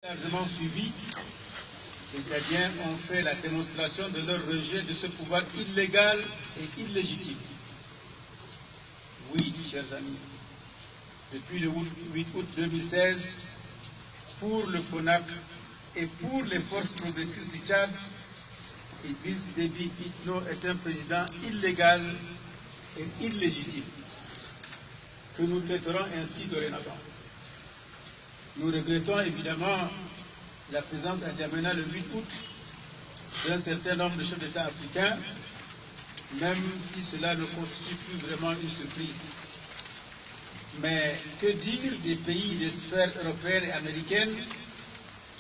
Largement suivi, les Tchadiens ont fait la démonstration de leur rejet de ce pouvoir illégal et illégitime. Oui, chers amis, depuis le 8 août 2016, pour le FONAC et pour les forces progressistes du Tchad, Idriss Déby Itno est un président illégal et illégitime, que nous traiterons ainsi dorénavant. Nous regrettons évidemment la présence à N'Djamena le 8 août d'un certain nombre de chefs d'État africains, même si cela ne constitue plus vraiment une surprise. Mais que dire des pays des sphères européennes et américaines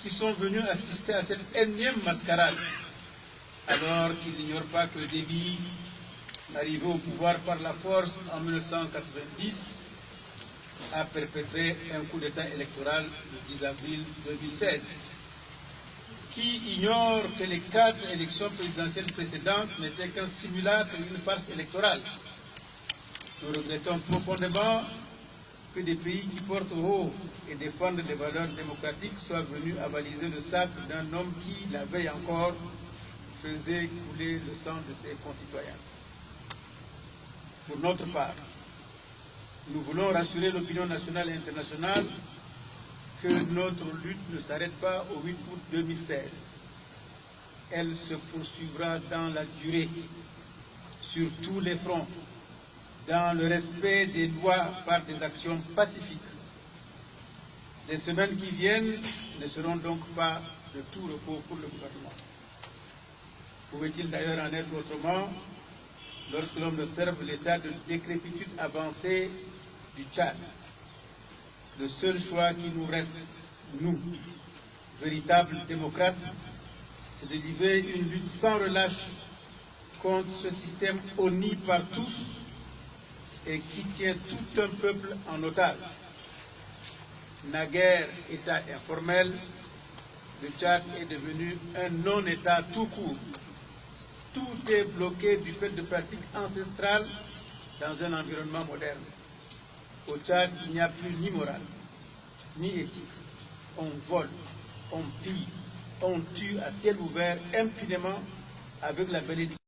qui sont venus assister à cette énième mascarade, alors qu'ils n'ignorent pas que Déby, arrivé au pouvoir par la force en 1990, a perpétré un coup d'État électoral le 10 avril 2016. Qui ignore que les 4 élections présidentielles précédentes n'étaient qu'un simulacre et une farce électorale. Nous regrettons profondément que des pays qui portent haut et défendent les valeurs démocratiques soient venus avaliser le sacre d'un homme qui, la veille encore, faisait couler le sang de ses concitoyens. Pour notre part, nous voulons rassurer l'opinion nationale et internationale que notre lutte ne s'arrête pas au 8 août 2016. Elle se poursuivra dans la durée, sur tous les fronts, dans le respect des lois par des actions pacifiques. Les semaines qui viennent ne seront donc pas de tout repos pour le gouvernement. Pouvait-il d'ailleurs en être autrement lorsque l'on observe l'état de décrépitude avancée du Tchad? Le seul choix qui nous reste, nous, véritables démocrates, c'est de livrer une lutte sans relâche contre ce système honni par tous et qui tient tout un peuple en otage. Naguère État informel, le Tchad est devenu un non-État tout court. Tout est bloqué du fait de pratiques ancestrales dans un environnement moderne. Au Tchad, il n'y a plus ni morale, ni éthique. On vole, on pille, on tue à ciel ouvert impunément avec la bénédiction.